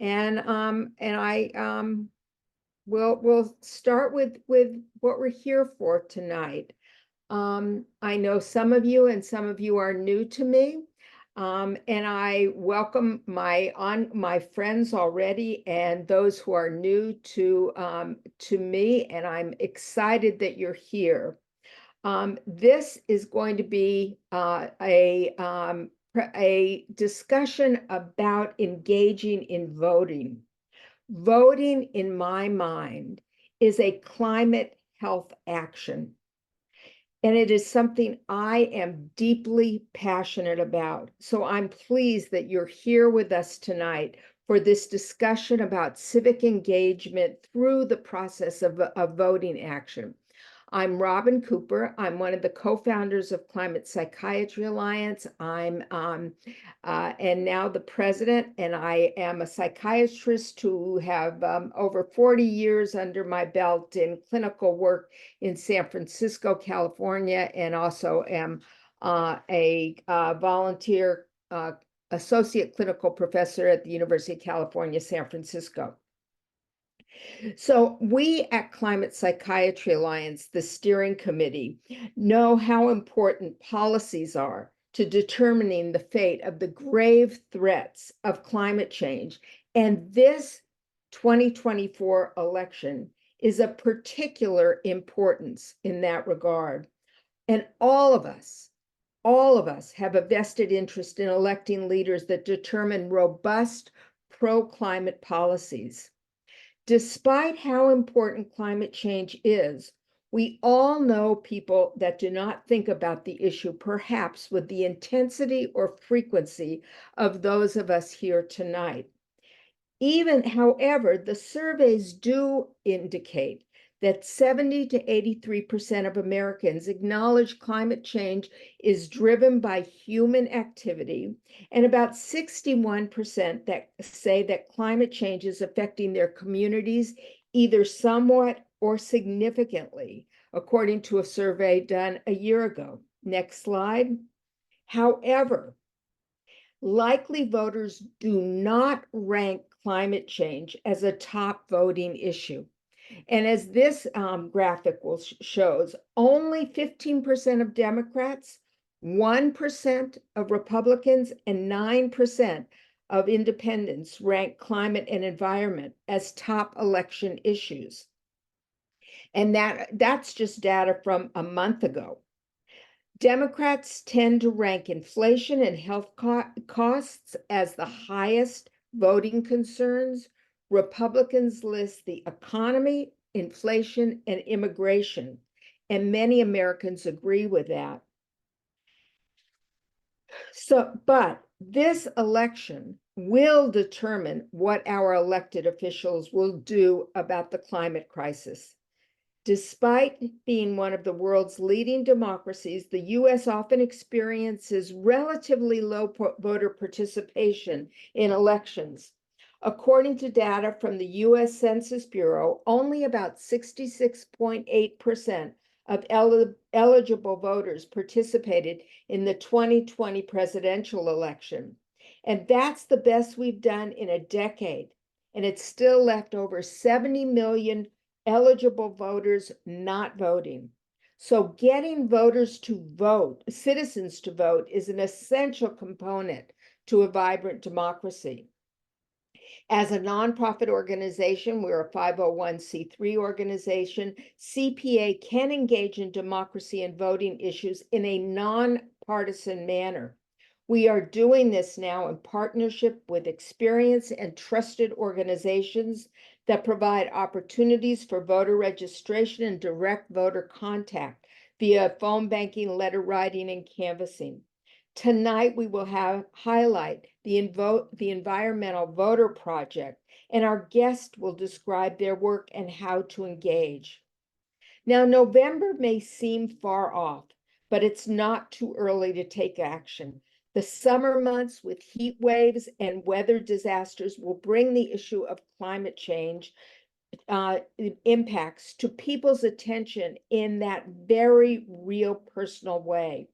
And I we'll start with what we're here for tonight. I know some of you and some of you are new to me. And I welcome my friends already and those who are new to me, and I'm excited that you're here. This is going to be a discussion about engaging in voting. Voting, in my mind, is a climate health action. And it is something I am deeply passionate about. So I'm pleased that you're here with us tonight for this discussion about civic engagement through the process of voting action. I'm Robin Cooper. I'm one of the co-founders of Climate Psychiatry Alliance. I'm and now the president, and I am a psychiatrist who have over 40 years under my belt in clinical work in San Francisco, California, and also am a volunteer associate clinical professor at the University of California, San Francisco. So we at Climate Psychiatry Alliance, the steering committee, know how important policies are to determining the fate of the grave threats of climate change. And this 2024 election is of particular importance in that regard. And all of us have a vested interest in electing leaders that determine robust pro-climate policies. Despite how important climate change is, we all know people that do not think about the issue, perhaps with the intensity or frequency of those of us here tonight. However, the surveys do indicate that 70 to 83% of Americans acknowledge climate change is driven by human activity, and about 61% that say that climate change is affecting their communities either somewhat or significantly, according to a survey done a year ago. Next slide. However, likely voters do not rank climate change as a top voting issue. And as this graphic shows, only 15% of Democrats, 1% of Republicans, and 9% of independents rank climate and environment as top election issues. And that's just data from a month ago. Democrats tend to rank inflation and health costs as the highest voting concerns. Republicans list the economy, inflation, and immigration, and many Americans agree with that. But this election will determine what our elected officials will do about the climate crisis. Despite being one of the world's leading democracies, the U.S. often experiences relatively low voter participation in elections. According to data from the U.S. Census Bureau, only about 66.8% of eligible voters participated in the 2020 presidential election. And that's the best we've done in a decade. And it still left over 70 million eligible voters not voting. So getting voters to vote, citizens to vote, is an essential component to a vibrant democracy. As a nonprofit organization, we're a 501c3 organization. CPA can engage in democracy and voting issues in a nonpartisan manner. We are doing this now in partnership with experienced and trusted organizations that provide opportunities for voter registration and direct voter contact via phone banking, letter writing, and canvassing. Tonight, we will highlight the Environmental Voter Project, and our guest will describe their work and how to engage. Now, November may seem far off, but it's not too early to take action. The summer months with heat waves and weather disasters will bring the issue of climate change impacts to people's attention in that very real personal way.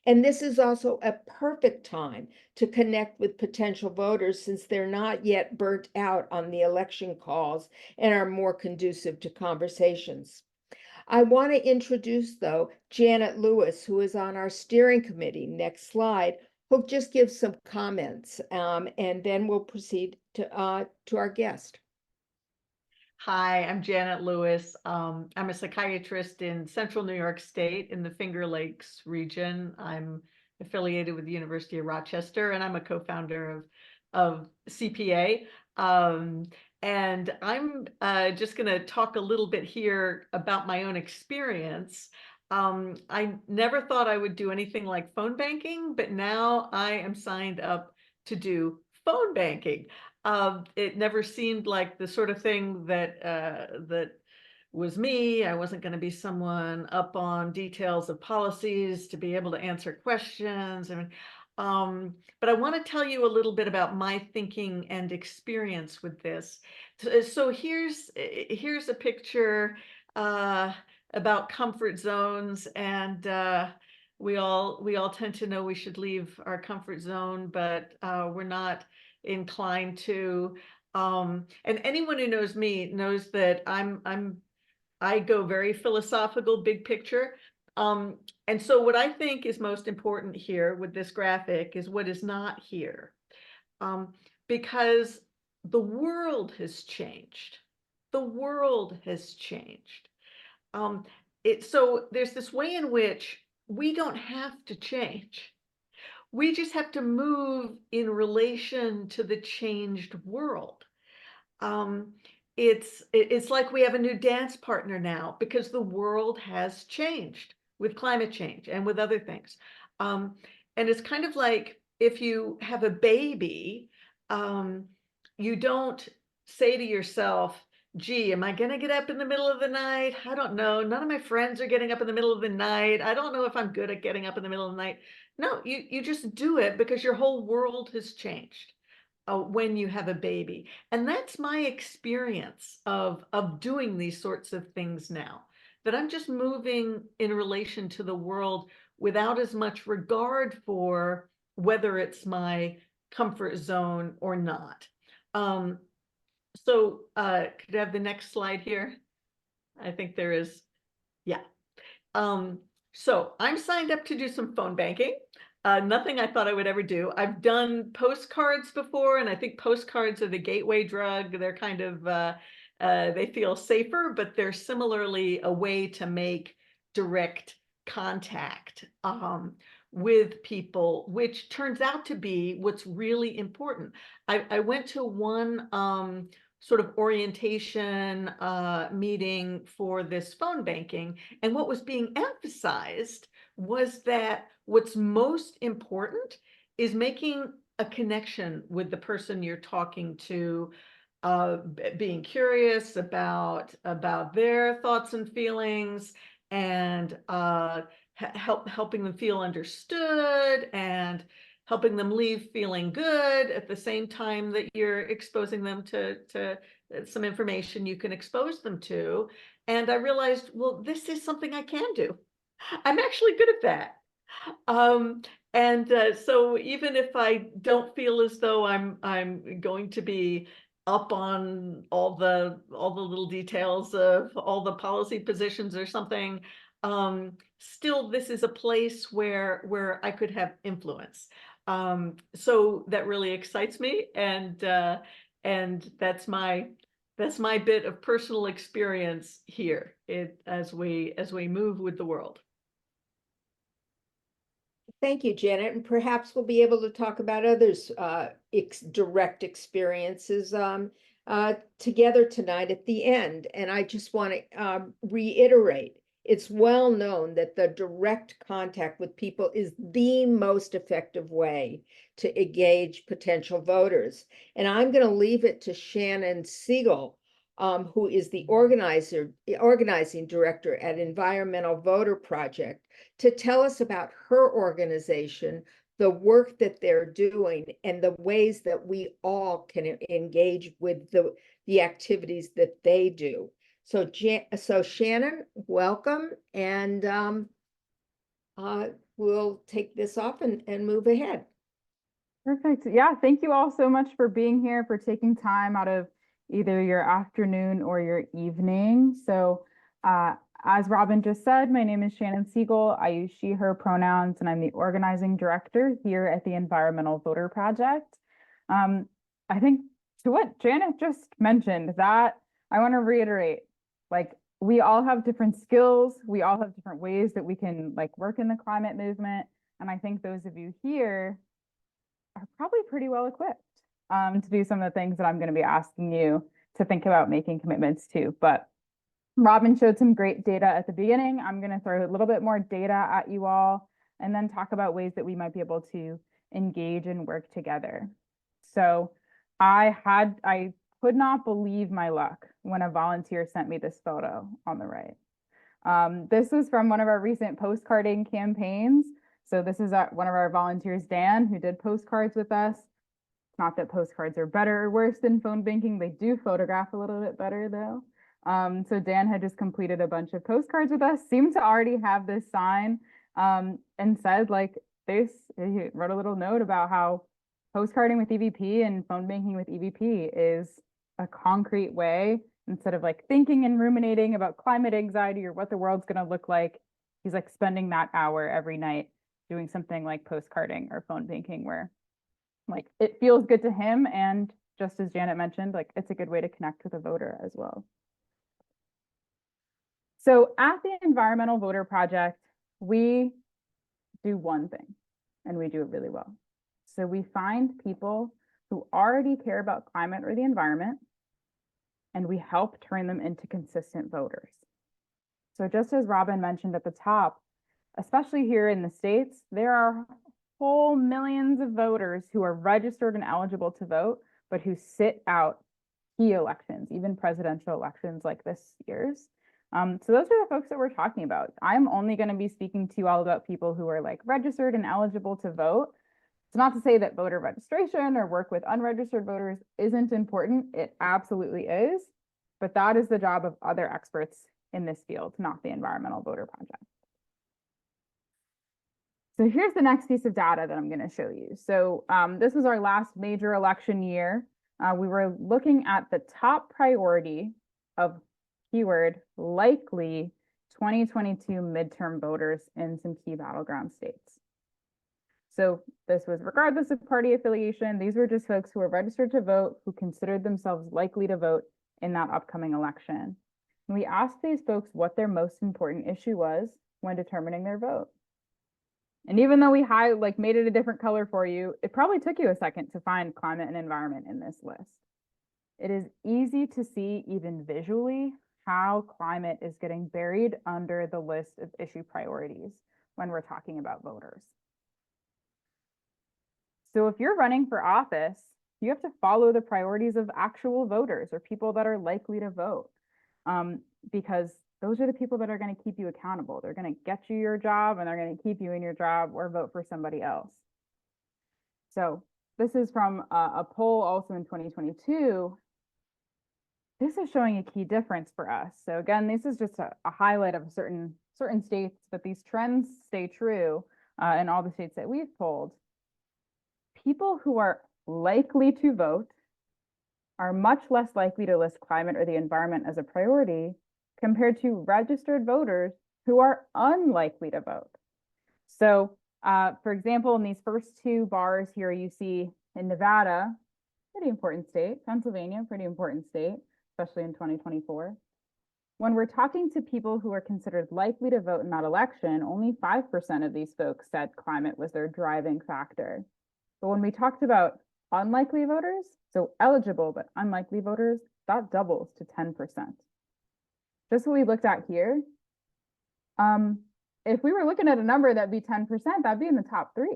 And this is also a perfect time to connect with potential voters since they're not yet burnt out on the election calls and are more conducive to conversations. I want to introduce, though, Janet Lewis, who is on our steering committee. Next slide. Who'll just give some comments, and then we'll proceed to our guest. Hi, I'm Janet Lewis. I'm a psychiatrist in Central New York State in the Finger Lakes region. I'm affiliated with the University of Rochester, and I'm a co-founder of CPA. And I'm just going to talk a little bit here about my own experience. I never thought I would do anything like phone banking, but now I am signed up to do phone banking. It never seemed like the sort of thing that was me. I wasn't going to be someone up on details of policies to be able to answer questions. But I want to tell you a little bit about my thinking and experience with this. So here's a picture about comfort zones, and we all tend to know we should leave our comfort zone, but we're not inclined to. And anyone who knows me knows that I go very philosophical, big picture. And so what I think is most important here with this graphic is what is not here. Because the world has changed. The world has changed. So there's this way in which we don't have to change. We just have to move in relation to the changed world. It's like we have a new dance partner now because the world has changed with climate change and with other things. And it's kind of like if you have a baby, you don't say to yourself, gee, am I going to get up in the middle of the night? I don't know. None of my friends are getting up in the middle of the night. I don't know if I'm good at getting up in the middle of the night. No, you just do it because your whole world has changed when you have a baby. And that's my experience of doing these sorts of things now, that I'm just moving in relation to the world without as much regard for whether it's my comfort zone or not. So could I have the next slide here? I think there is, yeah. So I'm signed up to do some phone banking. Nothing I thought I would ever do. I've done postcards before, and I think postcards are the gateway drug. They're kind of, they feel safer, but they're similarly a way to make direct contact with people, which turns out to be what's really important. I went to one sort of orientation meeting for this phone banking. And what was being emphasized was that what's most important is making a connection with the person you're talking to, being curious about their thoughts and feelings, and helping them feel understood, and helping them leave feeling good at the same time that you're exposing them to some information you can expose them to. And I realized, well, this is something I can do. I'm actually good at that. So even if I don't feel as though I'm going to be up on all the little details of all the policy positions or something, still this is a place where I could have influence. So that really excites me, and that's my bit of personal experience here as we move with the world. Thank you, Janet, and perhaps we'll be able to talk about others' direct experiences together tonight at the end. And I just want to reiterate, it's well known that the direct contact with people is the most effective way to engage potential voters. And I'm going to leave it to Shannon Siegel, who is the organizing director at Environmental Voter Project, to tell us about her organization, the work that they're doing, and the ways that we all can engage with the activities that they do. So Shannon, welcome, and we'll take this off and move ahead. Perfect. Yeah, thank you all so much for being here, for taking time out of either your afternoon or your evening. So, as Robin just said, my name is Shannon Siegel. I use she, her pronouns, and I'm the organizing director here at the Environmental Voter Project. I think to what Janet just mentioned, that I want to reiterate, like, we all have different skills. We all have different ways that we can like work in the climate movement. And I think those of you here are probably pretty well equipped to do some of the things that I'm going to be asking you to think about making commitments to. But Robin showed some great data at the beginning. I'm going to throw a little bit more data at you all and then talk about ways that we might be able to engage and work together. So I could not believe my luck when a volunteer sent me this photo on the right. This was from one of our recent postcarding campaigns. So this is one of our volunteers, Dan, who did postcards with us. Not that postcards are better or worse than phone banking. They do photograph a little bit better though. So Dan had just completed a bunch of postcards with us, seemed to already have this sign and said like this, he wrote a little note about how postcarding with EVP and phone banking with EVP is a concrete way, instead of like thinking and ruminating about climate anxiety or what the world's going to look like. He's like spending that hour every night doing something like postcarding or phone banking where like it feels good to him. And just as Janet mentioned, like it's a good way to connect with a voter as well. So at the Environmental Voter Project, we do one thing and we do it really well. So we find people who already care about climate or the environment, and we help turn them into consistent voters. So just as Robin mentioned at the top, especially here in the States, there are whole millions of voters who are registered and eligible to vote, but who sit out key elections, even presidential elections like this year's. So those are the folks that we're talking about. I'm only going to be speaking to you all about people who are like registered and eligible to vote. It's not to say that voter registration or work with unregistered voters isn't important. It absolutely is, but that is the job of other experts in this field, not the Environmental Voter Project. So here's the next piece of data that I'm going to show you. So this was our last major election year. We were looking at the top priority of keyword likely 2022 midterm voters in some key battleground states. So this was regardless of party affiliation. These were just folks who were registered to vote, who considered themselves likely to vote in that upcoming election. And we asked these folks what their most important issue was when determining their vote. And even though we made it a different color for you, it probably took you a second to find climate and environment in this list. It is easy to see, even visually, how climate is getting buried under the list of issue priorities when we're talking about voters. So if you're running for office, you have to follow the priorities of actual voters or people that are likely to vote, because those are the people that are going to keep you accountable. They're going to get you your job and they're going to keep you in your job or vote for somebody else. So this is from a poll also in 2022. This is showing a key difference for us. So again, this is just a highlight of certain states, but these trends stay true in all the states that we've polled. People who are likely to vote are much less likely to list climate or the environment as a priority compared to registered voters who are unlikely to vote. So, for example, in these first two bars here, you see in Nevada, pretty important state, Pennsylvania, pretty important state, especially in 2024. When we're talking to people who are considered likely to vote in that election, only 5% of these folks said climate was their driving factor. But when we talked about unlikely voters, so eligible but unlikely voters, that doubles to 10%. Just what we looked at here, if we were looking at a number that'd be 10%, that'd be in the top 3.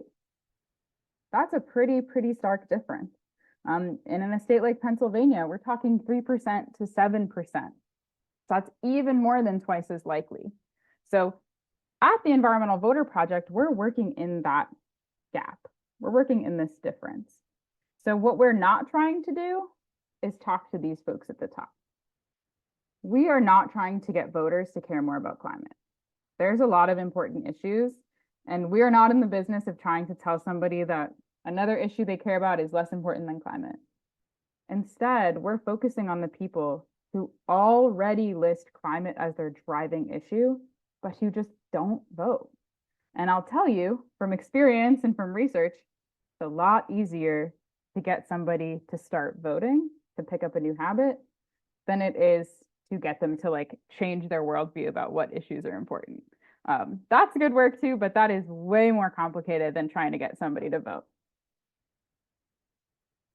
That's a pretty stark difference. And in a state like Pennsylvania, we're talking 3% to 7%. So that's even more than twice as likely. So at the Environmental Voter Project, we're working in that gap. We're working in this difference. So what we're not trying to do is talk to these folks at the top. We are not trying to get voters to care more about climate. There's a lot of important issues, And we are not in the business of trying to tell somebody that another issue they care about is less important than climate. Instead, we're focusing on the people who already list climate as their driving issue, but who just don't vote. And I'll tell you from experience and from research, it's a lot easier to get somebody to start voting, to pick up a new habit, than it is to get them to like change their worldview about what issues are important. That's good work too, but that is way more complicated than trying to get somebody to vote.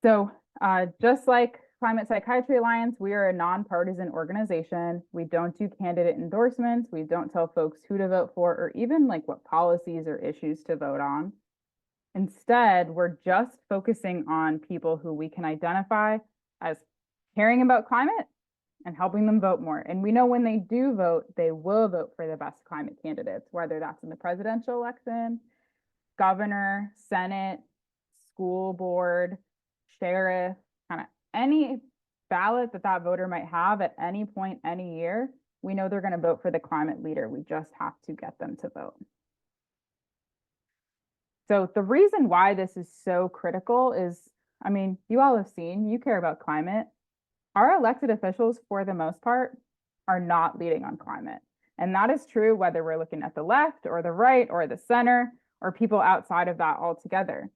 So just like Climate Psychiatry Alliance, we are a nonpartisan organization. We don't do candidate endorsements. We don't tell folks who to vote for or even like what policies or issues to vote on. Instead, we're just focusing on people who we can identify as caring about climate and helping them vote more. And we know when they do vote, they will vote for the best climate candidates, whether that's in the presidential election, governor, Senate, school board, sheriff, kind of any ballot that that voter might have at any point, any year, we know they're going to vote for the climate leader. We just have to get them to vote. So the reason why this is so critical is, I mean, you all have seen, you care about climate. Our elected officials, for the most part, are not leading on climate. And that is true whether we're looking at the left or the right or the center or people outside of that altogether.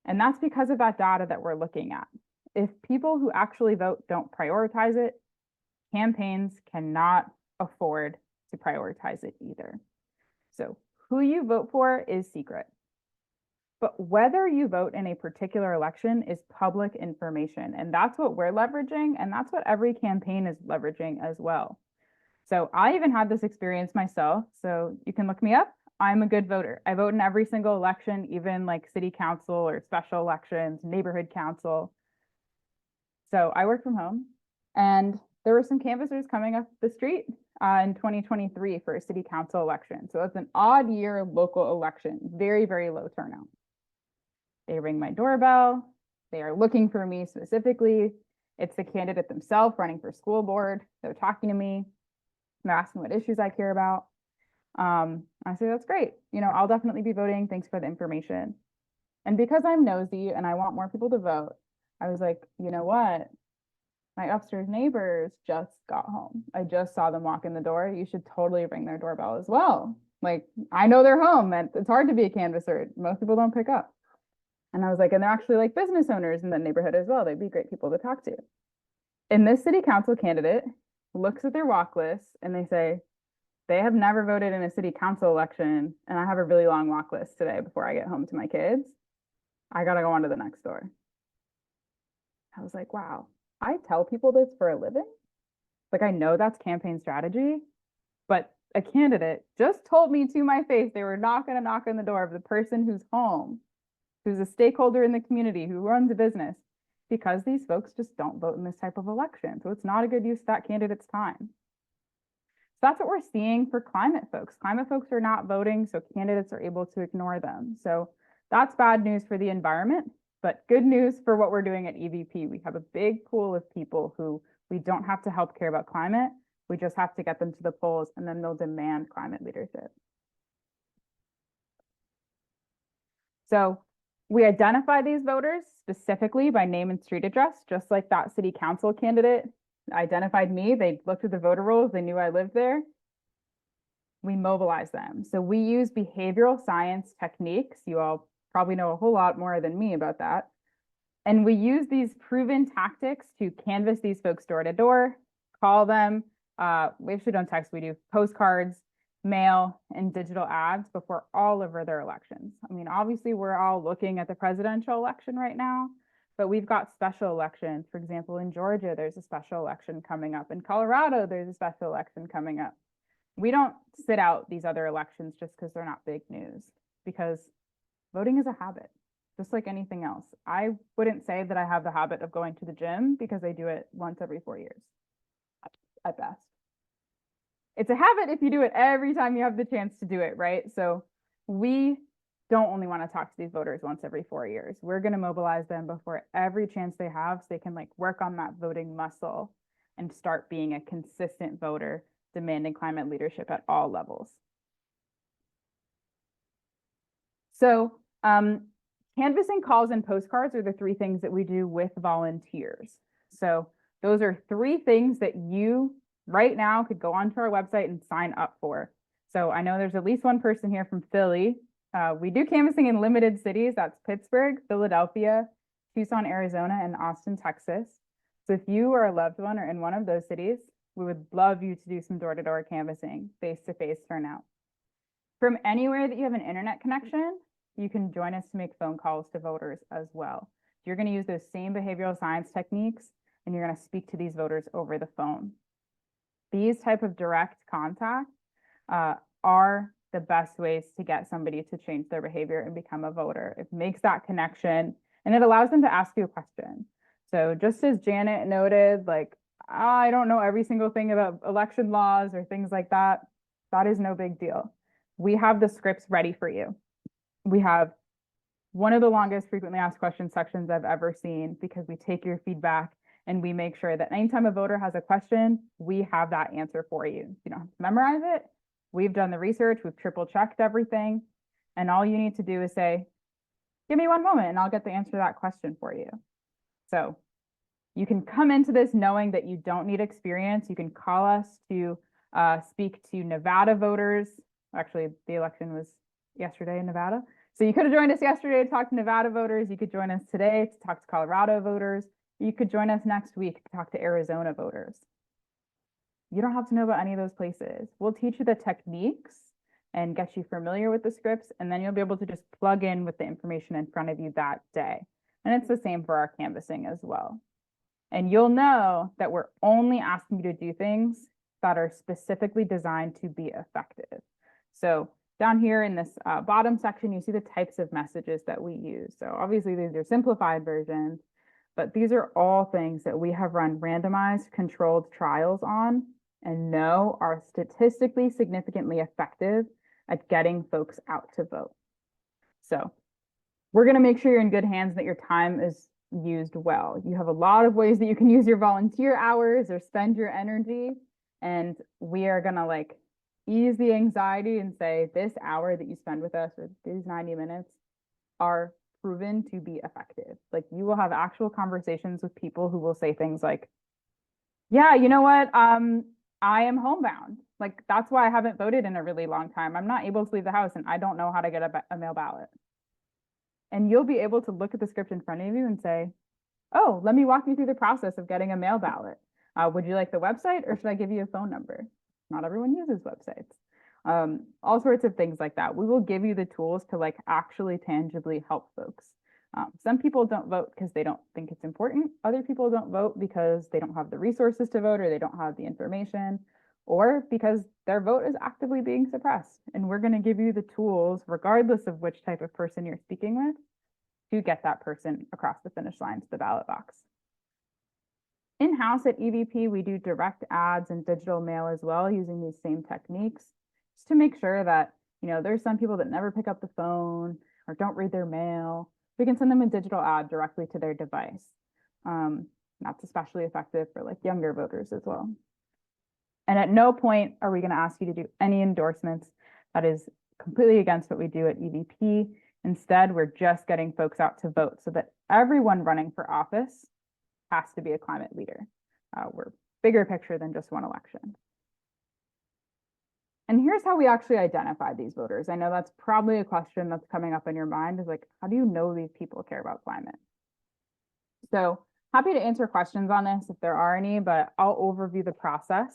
And that's because of that data that we're looking at. If people who actually vote don't prioritize it, campaigns cannot afford to prioritize it either. So who you vote for is secret. But whether you vote in a particular election is public information. And that's what we're leveraging. And that's what every campaign is leveraging as well. So I even had this experience myself. So you can look me up. I'm a good voter. I vote in every single election, even like city council or special elections, neighborhood council. So I work from home, and there were some canvassers coming up the street in 2023 for a city council election. So it's an odd year local election, very, very low turnout. They ring my doorbell. They are looking for me specifically. It's the candidate themselves running for school board. They're talking to me. They're asking what issues I care about. I say, that's great. You know, I'll definitely be voting. Thanks for the information. And because I'm nosy and I want more people to vote, I was like, you know what? My upstairs neighbors just got home. I just saw them walk in the door. You should totally ring their doorbell as well. Like, I know they're home, and it's hard to be a canvasser. Most people don't pick up. And I was like, and they're actually like business owners in the neighborhood as well. They'd be great people to talk to. And this city council candidate looks at their walk list and they say, they have never voted in a city council election, and I have a really long walk list today before I get home to my kids. I got to go on to the next door. I was like, wow, I tell people this for a living. Like, I know that's campaign strategy, but a candidate just told me to my face they were not going to knock on the door of the person who's home, who's a stakeholder in the community, who runs a business, because these folks just don't vote in this type of election. So it's not a good use of that candidate's time. So that's what we're seeing for climate folks. Climate folks are not voting, so candidates are able to ignore them. So that's bad news for the environment, but good news for what we're doing at EVP. We have a big pool of people who we don't have to help care about climate. We just have to get them to the polls, and then they'll demand climate leadership. So we identify these voters specifically by name and street address, just like that city council candidate identified me. They looked at the voter rolls. They knew I lived there. We mobilize them. So we use behavioral science techniques. You all probably know a whole lot more than me about that. And we use these proven tactics to canvass these folks door to door, call them. We actually don't text. We do postcards, mail, and digital ads before all over their elections. I mean, obviously, we're all looking at the presidential election right now, but we've got special elections. For example, in Georgia, there's a special election coming up. In Colorado, there's a special election coming up. We don't sit out these other elections just because they're not big news, because voting is a habit, just like anything else. I wouldn't say that I have the habit of going to the gym because I do it once every 4 years at best. It's a habit if you do it every time you have the chance to do it, right? So we don't only want to talk to these voters once every 4 years. We're going to mobilize them before every chance they have so they can like work on that voting muscle and start being a consistent voter demanding climate leadership at all levels. So canvassing, calls, and postcards are the three things that we do with volunteers. So those are three things that you right now could go onto our website and sign up for. So I know there's at least one person here from Philly. We do canvassing in limited cities. That's Pittsburgh, Philadelphia, Tucson, Arizona, and Austin, Texas. So if you or a loved one are in one of those cities, we would love you to do some door-to-door canvassing, face-to-face turnout. From anywhere that you have an internet connection, you can join us to make phone calls to voters as well. You're going to use those same behavioral science techniques, and you're going to speak to these voters over the phone. These type of direct contact are the best ways to get somebody to change their behavior and become a voter. It makes that connection, and it allows them to ask you a question. So just as Janet noted, like, I don't know every single thing about election laws or things like that. That is no big deal. We have the scripts ready for you. We have one of the longest frequently asked questions sections I've ever seen, because we take your feedback and we make sure that anytime a voter has a question, we have that answer for you. You don't have to memorize it. We've done the research, we've triple checked everything. And all you need to do is say, give me one moment and I'll get the answer to that question for you. So you can come into this knowing that you don't need experience. You can call us to speak to Nevada voters. Actually, the election was yesterday in Nevada. So you could have joined us yesterday to talk to Nevada voters. You could join us today to talk to Colorado voters. You could join us next week to talk to Arizona voters. You don't have to know about any of those places. We'll teach you the techniques and get you familiar with the scripts, and then you'll be able to just plug in with the information in front of you that day. And it's the same for our canvassing as well. And you'll know that we're only asking you to do things that are specifically designed to be effective. So down here in this bottom section, you see the types of messages that we use. So obviously these are simplified versions, but these are all things that we have run randomized controlled trials on and know are statistically significantly effective at getting folks out to vote. So we're going to make sure you're in good hands and that your time is used well. You have a lot of ways that you can use your volunteer hours or spend your energy, and we are going to like ease the anxiety and say this hour that you spend with us, or these 90 minutes, are proven to be effective. Like, you will have actual conversations with people who will say things like, yeah, you know what, I am homebound. Like, that's why I haven't voted in a really long time. I'm not able to leave the house and I don't know how to get a mail ballot. And you'll be able to look at the script in front of you and say, oh, let me walk you through the process of getting a mail ballot. Would you like the website, or should I give you a phone number? Not everyone uses websites. All sorts of things like that. We will give you the tools to like actually tangibly help folks. Some people don't vote because they don't think it's important. Other people don't vote because they don't have the resources to vote, or they don't have the information, or because their vote is actively being suppressed. And we're going to give you the tools, regardless of which type of person you're speaking with, to get that person across the finish line to the ballot box. In-house at EVP, we do direct ads and digital mail as well, using these same techniques, just to make sure that, you know, there's some people that never pick up the phone or don't read their mail. We can send them a digital ad directly to their device. That's especially effective for like younger voters as well. And at no point are we going to ask you to do any endorsements. That is completely against what we do at EVP. Instead, we're just getting folks out to vote so that everyone running for office has to be a climate leader. We're bigger picture than just one election. And here's how we actually identify these voters. I know that's probably a question that's coming up in your mind, is like, how do you know these people care about climate? So happy to answer questions on this if there are any, but I'll overview the process.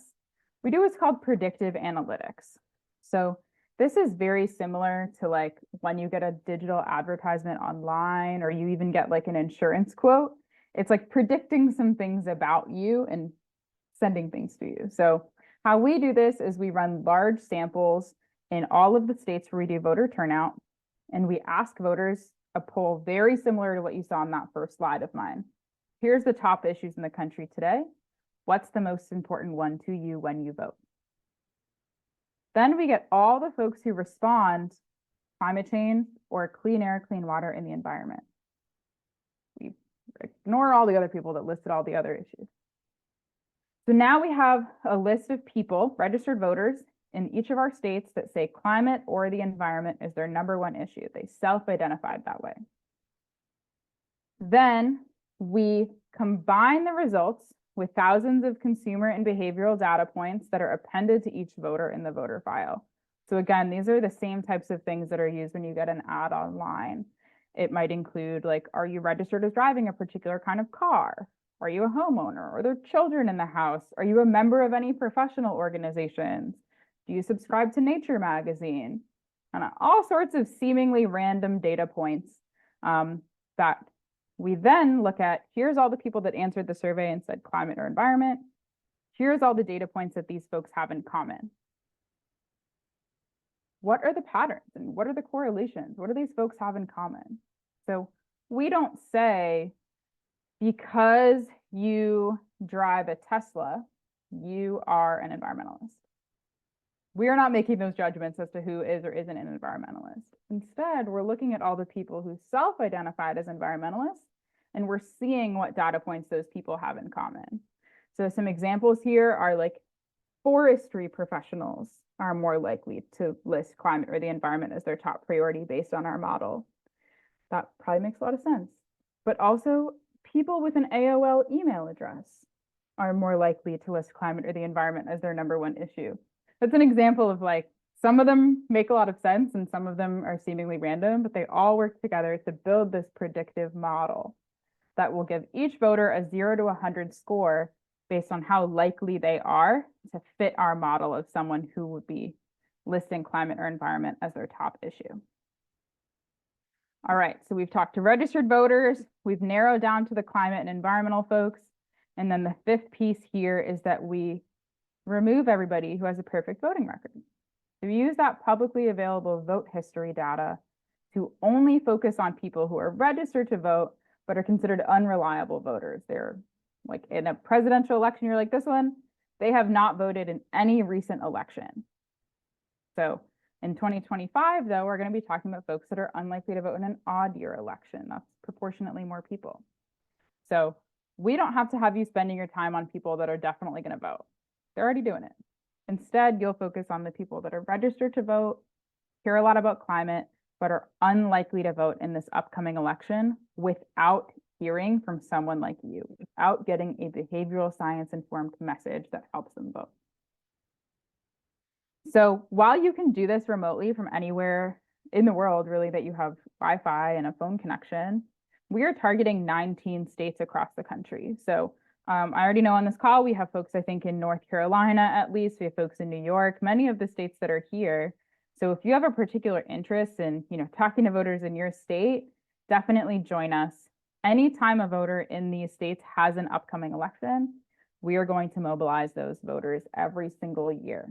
We do what's called predictive analytics. So this is very similar to like when you get a digital advertisement online, or you even get like an insurance quote. It's like predicting some things about you and sending things to you. So how we do this is we run large samples in all of the states where we do voter turnout, and we ask voters a poll very similar to what you saw on that first slide of mine. Here's the top issues in the country today. What's the most important one to you when you vote? Then we get all the folks who respond climate change or clean air, clean water in the environment. We ignore all the other people that listed all the other issues. So now we have a list of people, registered voters in each of our states that say climate or the environment is their #1 issue. They self-identified that way. Then we combine the results with thousands of consumer and behavioral data points that are appended to each voter in the voter file. So again, these are the same types of things that are used when you get an ad online. It might include like, are you registered as driving a particular kind of car? Are you a homeowner? Are there children in the house? Are you a member of any professional organizations? Do you subscribe to Nature magazine? And all sorts of seemingly random data points that we then look at. Here's all the people that answered the survey and said climate or environment. Here's all the data points that these folks have in common. What are the patterns and what are the correlations? What do these folks have in common? So we don't say, because you drive a Tesla, you are an environmentalist. We are not making those judgments as to who is or isn't an environmentalist. Instead, we're looking at all the people who self-identified as environmentalists, and we're seeing what data points those people have in common. So some examples here are like forestry professionals are more likely to list climate or the environment as their top priority based on our model. That probably makes a lot of sense. But also people with an AOL email address are more likely to list climate or the environment as their #1 issue. That's an example of like, some of them make a lot of sense and some of them are seemingly random, but they all work together to build this predictive model that will give each voter a 0 to 100 score based on how likely they are to fit our model of someone who would be listing climate or environment as their top issue. All right, so we've talked to registered voters, we've narrowed down to the climate and environmental folks, and then the fifth piece here is that we remove everybody who has a perfect voting record. So we use that publicly available vote history data to only focus on people who are registered to vote, but are considered unreliable voters. They're like in a presidential election, you're like this one, they have not voted in any recent election. So in 2025, though, we're going to be talking about folks that are unlikely to vote in an odd year election. That's proportionately more people. So we don't have to have you spending your time on people that are definitely going to vote. They're already doing it. Instead, you'll focus on the people that are registered to vote, care a lot about climate, but are unlikely to vote in this upcoming election without hearing from someone like you, without getting a behavioral science informed message that helps them vote. So while you can do this remotely from anywhere in the world, really, that you have Wi-Fi and a phone connection, we are targeting 19 states across the country. So I already know on this call, we have folks, I think, in North Carolina, at least. We have folks in New York, many of the states that are here. So if you have a particular interest in, talking to voters in your state, definitely join us. Anytime a voter in these states has an upcoming election, we are going to mobilize those voters every single year.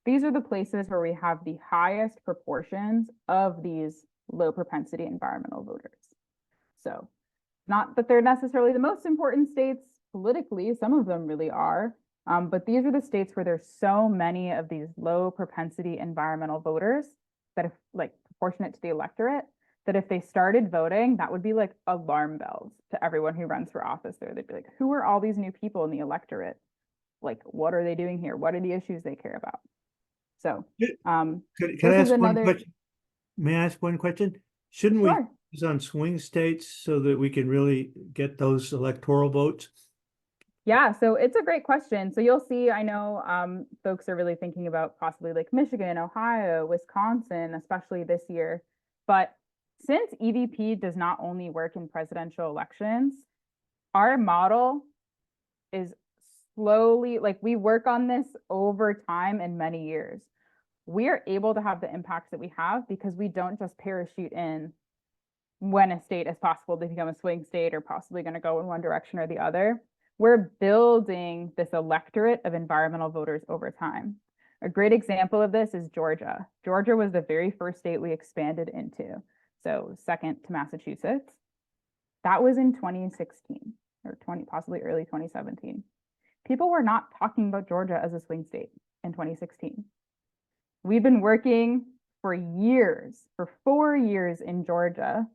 These are the places where we have the highest proportions of these low propensity environmental voters. So not that they're necessarily the most important states politically, some of them really are, but these are the states where there's so many of these low propensity environmental voters that if like proportionate to the electorate, that if they started voting, that would be like alarm bells to everyone who runs for office there. They'd be like, who are all these new people in the electorate? Like, what are they doing here? What are the issues they care about? So Can I ask one question? May I ask one question? Shouldn't we focus on swing states so that we can really get those electoral votes? Yeah, so it's a great question. So you'll see, I know folks are really thinking about possibly like Michigan, Ohio, Wisconsin, especially this year. But since EVP does not only work in presidential elections, our model is slowly, like we work on this over time and many years. We are able to have the impacts that we have because we don't just parachute in when a state is possible to become a swing state or possibly going to go in one direction or the other. We're building this electorate of environmental voters over time. A great example of this is Georgia. Georgia was the very first state we expanded into. So second to Massachusetts. That was in 2016 or possibly early 2017. People were not talking about Georgia as a swing state in 2016. We've been working for years, for 4 years in Georgia.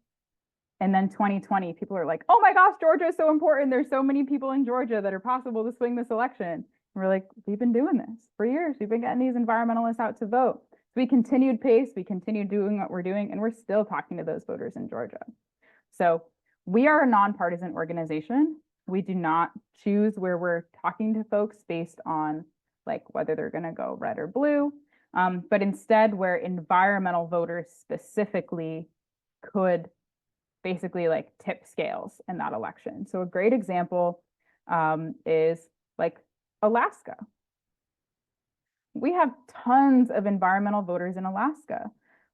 And then 2020, people are like, oh my gosh, Georgia is so important. There's so many people in Georgia that are possible to swing this election. We're like, we've been doing this for years. We've been getting these environmentalists out to vote. So we continued pace, we continued doing what we're doing, and we're still talking to those voters in Georgia. So we are a nonpartisan organization. We do not choose where we're talking to folks based on like whether they're going to go red or blue, but instead where environmental voters specifically could basically like tip scales in that election. So a great example is like Alaska. We have tons of environmental voters in Alaska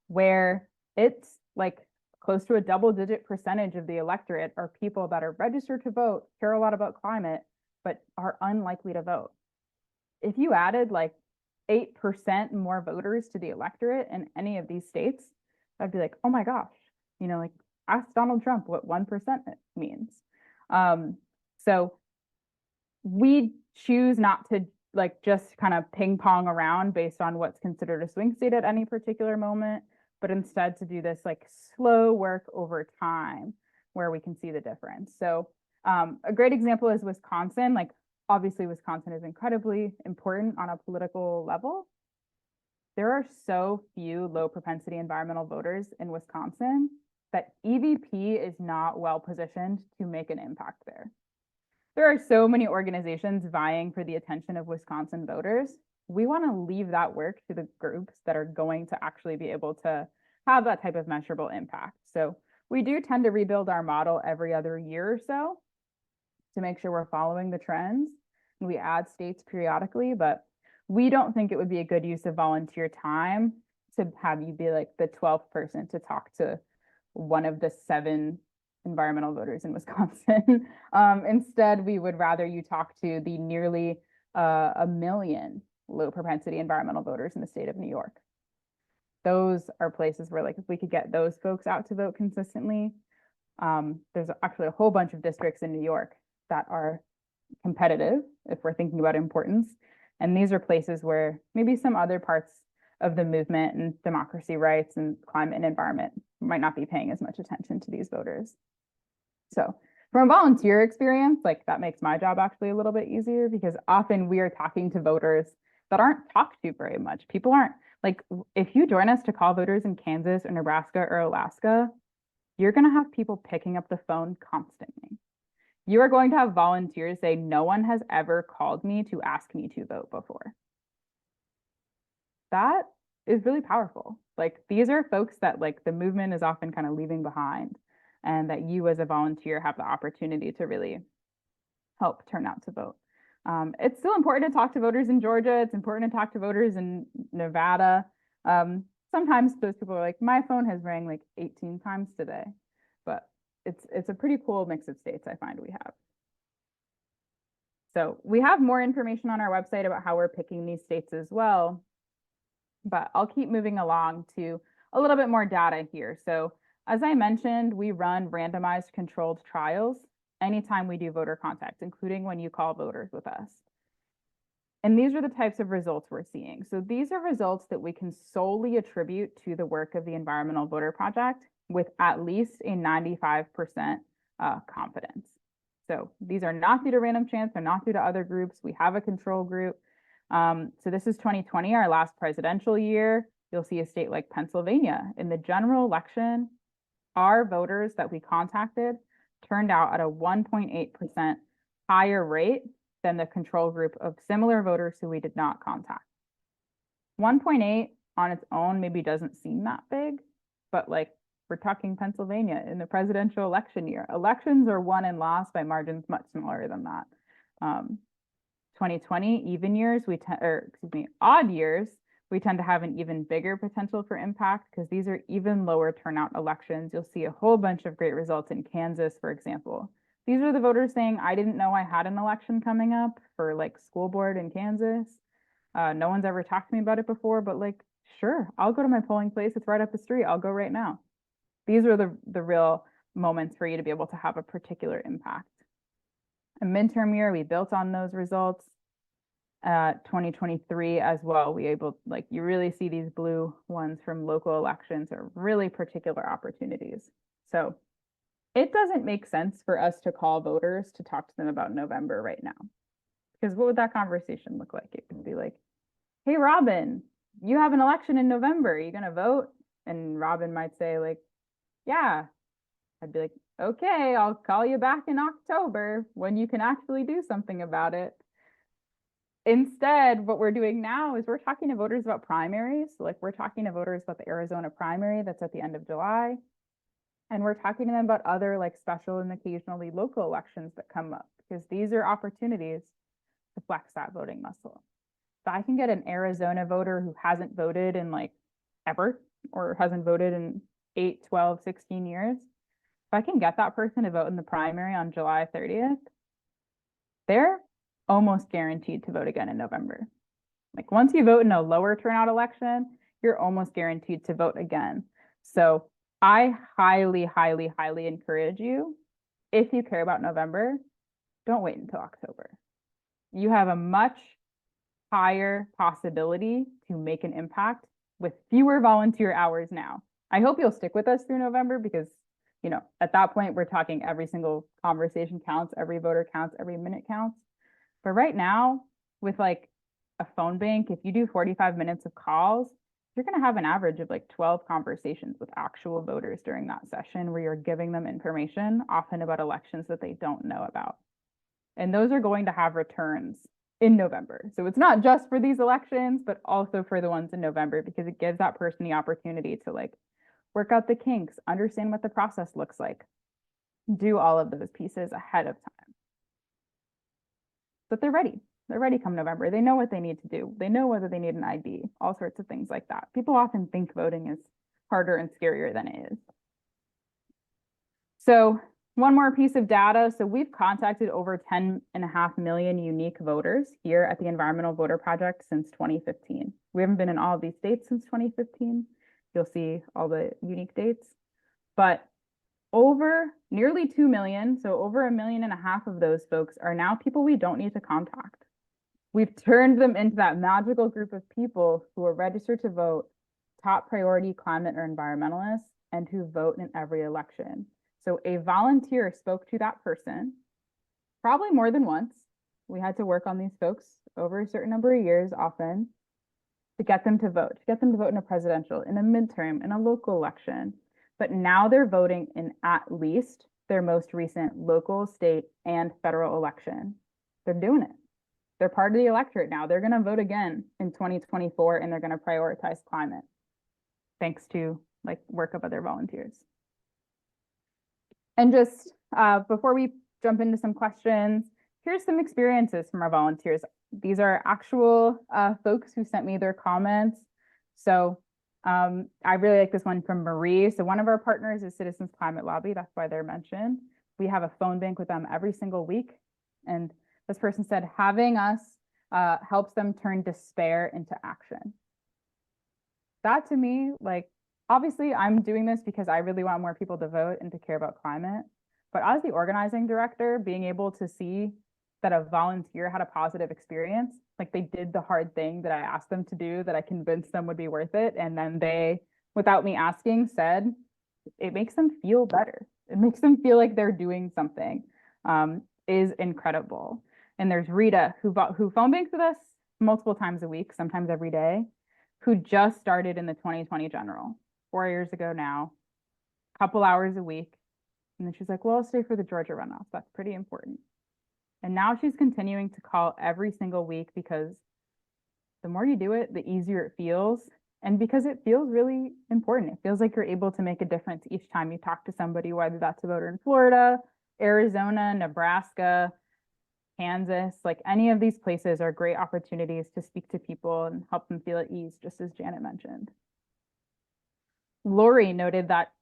where it's like close to a double-digit percentage of the electorate are people that are registered to vote, care a lot about climate, but are unlikely to vote. If you added like 8% more voters to the electorate in any of these states, I'd be like, oh my gosh, you know, like ask Donald Trump what 1% means. So we choose not to like just kind of ping pong around based on what's considered a swing state at any particular moment, but instead to do this like slow work over time where we can see the difference. So a great example is Wisconsin. Like obviously Wisconsin is incredibly important on a political level. There are so few low propensity environmental voters in Wisconsin that EVP is not well positioned to make an impact there. There are so many organizations vying for the attention of Wisconsin voters. We want to leave that work to the groups that are going to actually be able to have that type of measurable impact. So we do tend to rebuild our model every other year or so to make sure we're following the trends. We add states periodically, but we don't think it would be a good use of volunteer time to have you be like the 12th person to talk to one of the 7 environmental voters in Wisconsin. Instead, we would rather you talk to the nearly 1 million low propensity environmental voters in the state of New York. Those are places where like if we could get those folks out to vote consistently, there's actually a whole bunch of districts in New York that are competitive if we're thinking about importance. And these are places where maybe some other parts of the movement and democracy rights and climate and environment might not be paying as much attention to these voters. So from a volunteer experience, like that makes my job actually a little bit easier because often we are talking to voters that aren't talked to very much. People aren't like, if you join us to call voters in Kansas or Nebraska or Alaska, you're going to have people picking up the phone constantly. You are going to have volunteers say, no one has ever called me to ask me to vote before. That is really powerful. Like these are folks that like the movement is often kind of leaving behind, and that you as a volunteer have the opportunity to really help turn out to vote. It's still important to talk to voters in Georgia. It's important to talk to voters in Nevada. Sometimes those people are like, my phone has rang like 18 times today, but it's a pretty cool mix of states I find we have. So we have more information on our website about how we're picking these states as well, but I'll keep moving along to a little bit more data here. So as I mentioned, we run randomized controlled trials anytime we do voter contact, including when you call voters with us. And these are the types of results we're seeing. So these are results that we can solely attribute to the work of the Environmental Voter Project with at least a 95% confidence. So these are not due to random chance, they're not due to other groups. We have a control group. So this is 2020, our last presidential year. You'll see a state like Pennsylvania. In the general election, our voters that we contacted turned out at a 1.8% higher rate than the control group of similar voters who we did not contact. 1.8 on its own maybe doesn't seem that big, but like we're talking Pennsylvania in the presidential election year. Elections are won and lost by margins much smaller than that. 2020 even years, odd years, we tend to have an even bigger potential for impact because these are even lower turnout elections. You'll see a whole bunch of great results in Kansas, for example. These are the voters saying, I didn't know I had an election coming up for like school board in Kansas. No one's ever talked to me about it before, but like, sure, I'll go to my polling place. It's right up the street. I'll go right now. These are the real moments for you to be able to have a particular impact. A midterm year, we built on those results. 2023 as well, you really see these blue ones from local elections are really particular opportunities. So it doesn't make sense for us to call voters to talk to them about November right now, Because what would that conversation look like? It would be like, hey, Robin, you have an election in November. Are you going to vote? And Robin might say like, yeah. I'd be like, okay, I'll call you back in October when you can actually do something about it. Instead, what we're doing now is we're talking to voters about primaries. Like we're talking to voters about the Arizona primary that's at the end of July. And we're talking to them about other like special and occasionally local elections that come up, because these are opportunities to flex that voting muscle. So I can get an Arizona voter who hasn't voted in like ever, or hasn't voted in 8, 12, 16 years. If I can get that person to vote in the primary on July 30th, they're almost guaranteed to vote again in November. Like once you vote in a lower turnout election, you're almost guaranteed to vote again. So I highly, highly, highly encourage you, if you care about November, don't wait until October. You have a much higher possibility to make an impact with fewer volunteer hours now. I hope you'll stick with us through November, because you know, at that point, we're talking every single conversation counts, every voter counts, every minute counts. But right now, with like a phone bank, if you do 45 minutes of calls, you're going to have an average of like 12 conversations with actual voters during that session, where you're giving them information, often about elections that they don't know about. And those are going to have returns in November. So it's not just for these elections, but also for the ones in November, because it gives that person the opportunity to like work out the kinks, understand what the process looks like, do all of those pieces ahead of time. But they're ready. They're ready come November. They know what they need to do. They know whether they need an ID, all sorts of things like that. People often think voting is harder and scarier than it is. So one more piece of data. So we've contacted over 10.5 million unique voters here at the Environmental Voter Project since 2015. We haven't been in all of these states since 2015. You'll see all the unique dates, but over nearly 2 million, so over 1.5 million of those folks are now people we don't need to contact. We've turned them into that magical group of people who are registered to vote, top priority climate or environmentalists, and who vote in every election. So a volunteer spoke to that person, probably more than once. We had to work on these folks over a certain number of years often, to get them to vote in a presidential, in a midterm, in a local election. But now they're voting in at least their most recent local, state, and federal election. They're doing it. They're part of the electorate now. They're going to vote again in 2024, and they're going to prioritize climate, thanks to like work of other volunteers. And just before we jump into some questions, here's some experiences from our volunteers. These are actual folks who sent me their comments. So I really like this one from Marie. So one of our partners is Citizens Climate Lobby. That's why they're mentioned. We have a phone bank with them every single week. And this person said, having us helps them turn despair into action. That to me, like, obviously I'm doing this because I really want more people to vote and to care about climate. But as the organizing director, being able to see that a volunteer had a positive experience, like they did the hard thing that I asked them to do, that I convinced them would be worth it, and then they, without me asking, said, it makes them feel better. It makes them feel like they're doing something, is incredible. And there's Rita, who phone banks with us multiple times a week, sometimes every day, who just started in the 2020 general, 4 years ago now, a couple hours a week. And then she's like, well, I'll stay for the Georgia runoff. That's pretty important. And now she's continuing to call every single week, because the more you do it, the easier it feels. And because it feels really important. It feels like you're able to make a difference each time you talk to somebody, whether that's a voter in Florida, Arizona, Nebraska, Kansas, like any of these places are great opportunities to speak to people and help them feel at ease, just as Janet mentioned. Lori noted that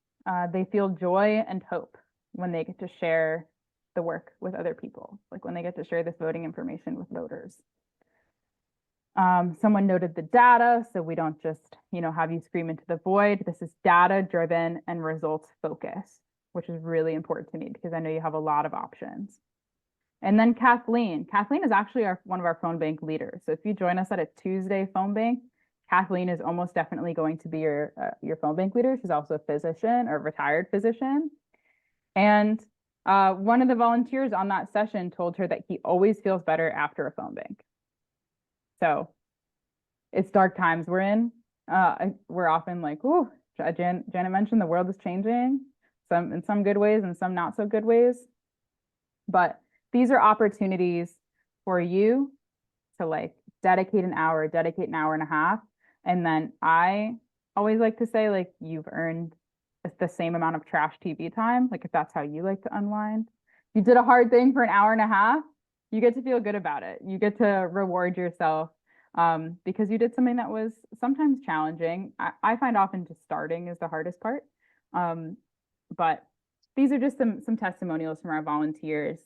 they feel joy and hope when they get to share the work with other people, like when they get to share this voting information with voters. Someone noted the data, so we don't just, have you scream into the void. This is data driven and results focused, which is really important to me because I know you have a lot of options. And then Kathleen is actually one of our phone bank leaders. So if you join us at a Tuesday phone bank, Kathleen is almost definitely going to be your phone bank leader. She's also a physician or retired physician. And One of the volunteers on that session told her that he always feels better after a phone bank. So it's dark times we're in. We're often like, "Ooh," Janet mentioned the world is changing, some in some good ways and some not so good ways. But these are opportunities for you to like dedicate an hour and a half. And then I always like to say, like, you've earned the same amount of trash TV time. Like, if that's how you like to unwind, you did a hard thing for an hour and a half, you get to feel good about it. You get to reward yourself because you did something that was sometimes challenging. I find often just starting is the hardest part. But these are just some testimonials from our volunteers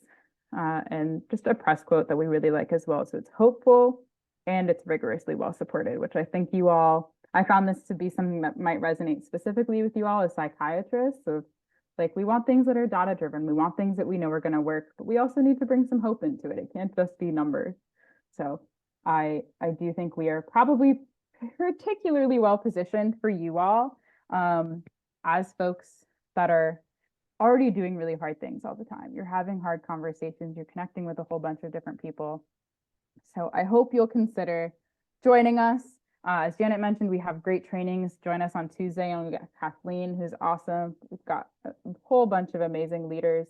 and just a press quote that we really like as well. So it's hopeful and it's rigorously well supported, which I think you all, I found this to be something that might resonate specifically with you all as psychiatrists. So like, we want things that are data driven. We want things that we know are going to work, but we also need to bring some hope into it. It can't just be numbers. So I do think we are probably particularly well positioned for you all as folks that are already doing really hard things all the time. You're having hard conversations, you're connecting with a whole bunch of different people. So I hope you'll consider joining us. As Janet mentioned, we have great trainings. Join us on Tuesday, and we got Kathleen, who's awesome. We've got a whole bunch of amazing leaders.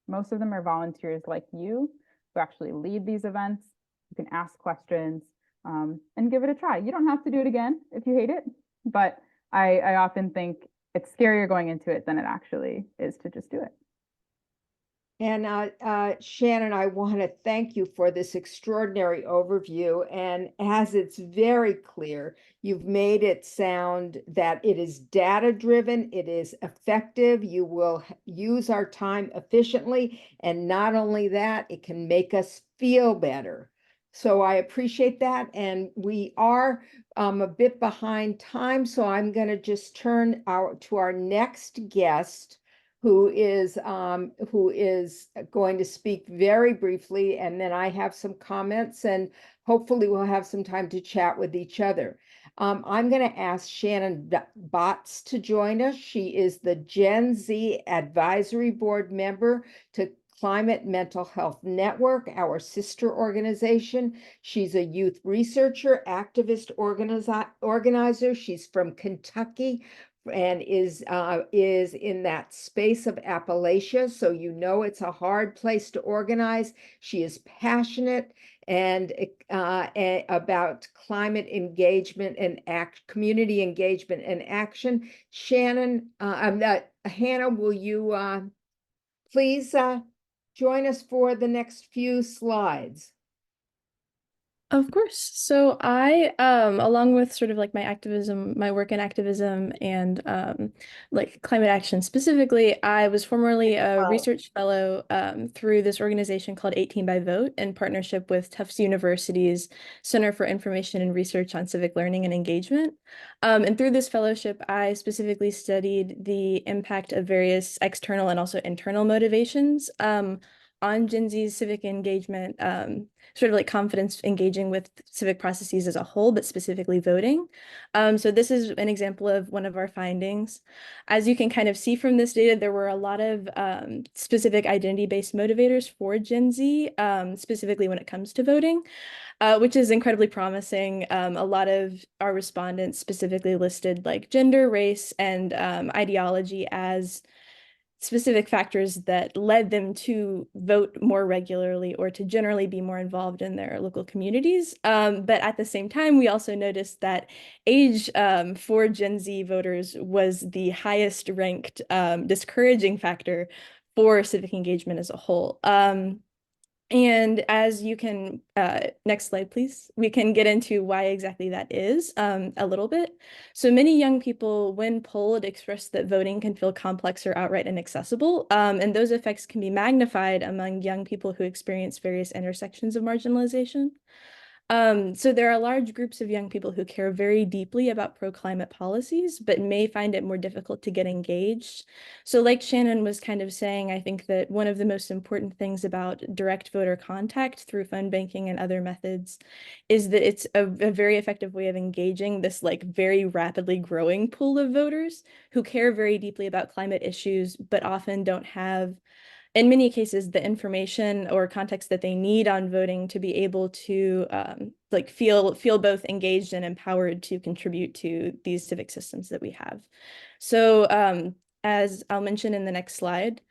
Most of them are volunteers like you who actually lead these events. You can ask questions and give it a try. You don't have to do it again if you hate it, but I often think it's scarier going into it than it actually is to just do it. And Shannon, I want to thank you for this extraordinary overview. And as it's very clear, you've made it sound that it is data-driven, it is effective, you will use our time efficiently, and not only that, it can make us feel better. So I appreciate that. And we are a bit behind time, so I'm going to just turn to our next guest, who is going to speak very briefly, and then I have some comments, and hopefully we'll have some time to chat with each other. I'm going to ask Shannon Botts to join us. She is the Gen Z Advisory Board member to Climate Mental Health Network, our sister organization. She's a youth researcher, activist, organizer. She's from Kentucky and is in that space of Appalachia. So you know it's a hard place to organize. She is passionate and about climate engagement and community engagement and action. Shannon, Hannah, will you please join us for the next few slides? Of course. So I, along with sort of like my activism, my work in activism and like climate action specifically, I was formerly a research fellow through this organization called 18 by Vote in partnership with Tufts University's Center for Information and Research on Civic Learning and Engagement. And through this fellowship, I specifically studied the impact of various external and also internal motivations on Gen Z's civic engagement, sort of like confidence engaging with civic processes as a whole, but specifically voting. So this is an example of one of our findings. As you can kind of see from this data, there were a lot of specific identity-based motivators for Gen Z, specifically when it comes to voting, which is incredibly promising. A lot of our respondents specifically listed like gender, race, and ideology as specific factors that led them to vote more regularly or to generally be more involved in their local communities. But at the same time, we also noticed that age for Gen Z voters was the highest ranked discouraging factor for civic engagement as a whole. And as you can, next slide, please, we can get into why exactly that is a little bit. So many young people, when polled, express that voting can feel complex or outright inaccessible. And those effects can be magnified among young people who experience various intersections of marginalization. So there are large groups of young people who care very deeply about pro-climate policies, but may find it more difficult to get engaged. So like Shannon was kind of saying, I think that one of the most important things about direct voter contact through phone banking and other methods is that it's a very effective way of engaging this like very rapidly growing pool of voters who care very deeply about climate issues, but often don't have in many cases, the information or context that they need on voting to be able to like feel both engaged and empowered to contribute to these civic systems that we have. So as I'll mention in the next slide,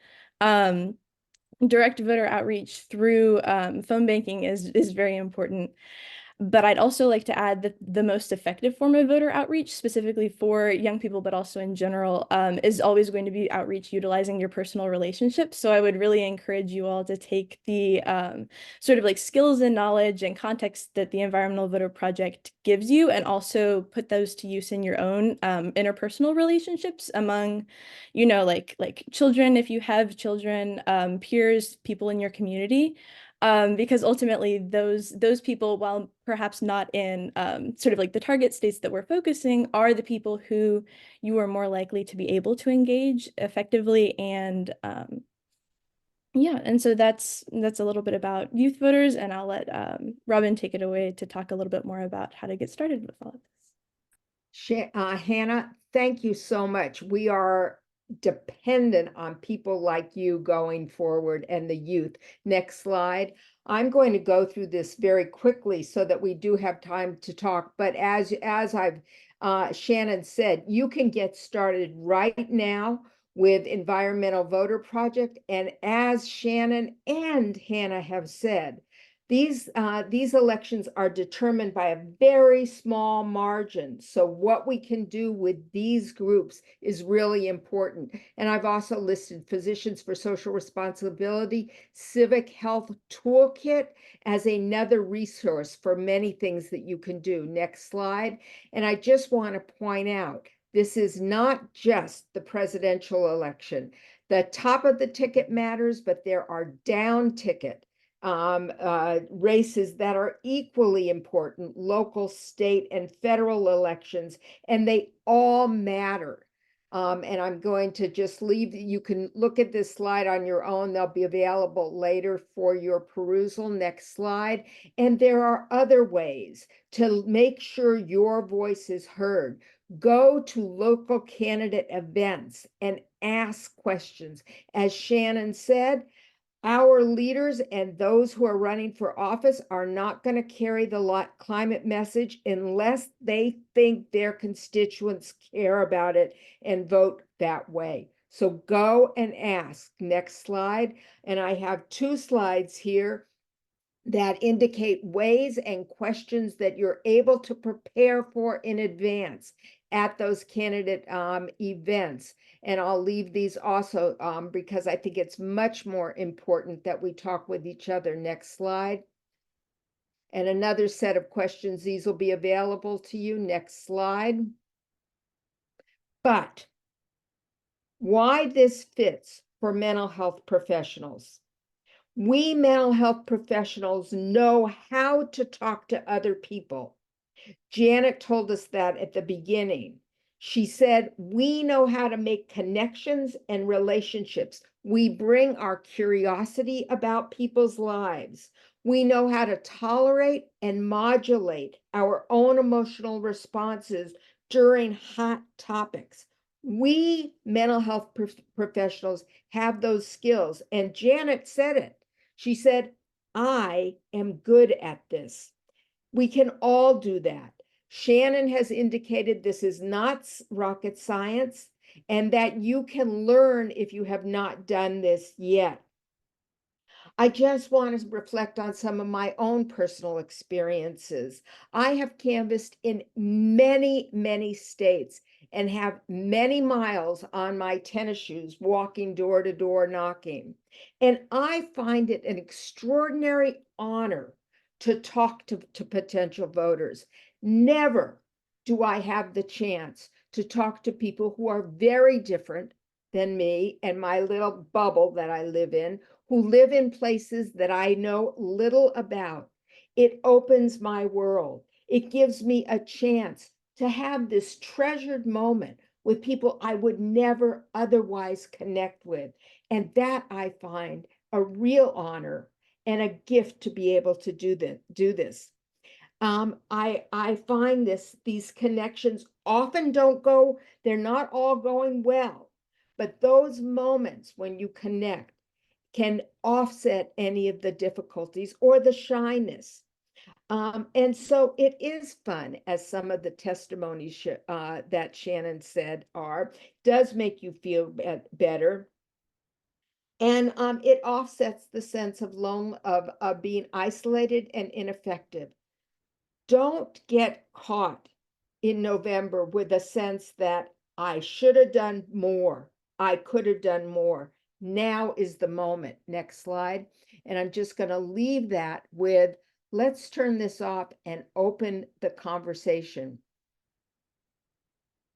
direct voter outreach through phone banking is very important. But I'd also like to add that the most effective form of voter outreach, specifically for young people, but also in general, is always going to be outreach utilizing your personal relationships. So I would really encourage you all to take the sort of like skills and knowledge and context that the Environmental Voter Project gives you, and also put those to use in your own interpersonal relationships among, you know, like children, if you have children, peers, people in your community. Because ultimately those people, while perhaps not in sort of like the target states that we're focusing, are the people who you are more likely to be able to engage effectively. And yeah, and so that's a little bit about youth voters, and I'll let Robin take it away to talk a little bit more about how to get started with all of this. Hannah, thank you so much. We are dependent on people like you going forward and the youth. Next slide. I'm going to go through this very quickly so that we do have time to talk. But as I've Shannon said, you can get started right now with Environmental Voter Project. And as Shannon and Hannah have said, these elections are determined by a very small margin. So what we can do with these groups is really important. And I've also listed Physicians for Social Responsibility, Civic Health Toolkit as another resource for many things that you can do. Next slide. And I just want to point out, this is not just the presidential election. The top of the ticket matters, but there are down ticket races that are equally important, local, state, and federal elections, and they all matter. And I'm going to just leave, you can look at this slide on your own. They'll be available later for your perusal. Next slide. And there are other ways to make sure your voice is heard. Go to local candidate events and ask questions. As Shannon said, our leaders and those who are running for office are not going to carry the climate message unless they think their constituents care about it and vote that way. So go and ask. Next slide. And I have 2 slides here that indicate ways and questions that you're able to prepare for in advance at those candidate events. And I'll leave these also because I think it's much more important that we talk with each other. Next slide. And another set of questions, these will be available to you. Next slide. But why this fits for mental health professionals. We mental health professionals know how to talk to other people. Janet told us that at the beginning. She said, we know how to make connections and relationships. We bring our curiosity about people's lives. We know how to tolerate and modulate our own emotional responses during hot topics. We mental health professionals have those skills. And Janet said it. She said, I am good at this. We can all do that. Shannon has indicated this is not rocket science and that you can learn if you have not done this yet. I just want to reflect on some of my own personal experiences. I have canvassed in many, many states and have many miles on my tennis shoes walking door to door knocking. And I find it an extraordinary honor to talk to potential voters. Never do I have the chance to talk to people who are very different than me and my little bubble that I live in, who live in places that I know little about. It opens my world. It gives me a chance to have this treasured moment with people I would never otherwise connect with. And that I find a real honor and a gift to be able to do this. I find these connections often they're not all going well, but those moments when you connect, can offset any of the difficulties or the shyness. And so it is fun, as some of the testimonies that Shannon said does make you feel better. And it offsets the sense of of being isolated and ineffective. Don't get caught in November with a sense that I should have done more. I could have done more. Now is the moment. Next slide. And I'm just going to leave that with, let's turn this off and open the conversation.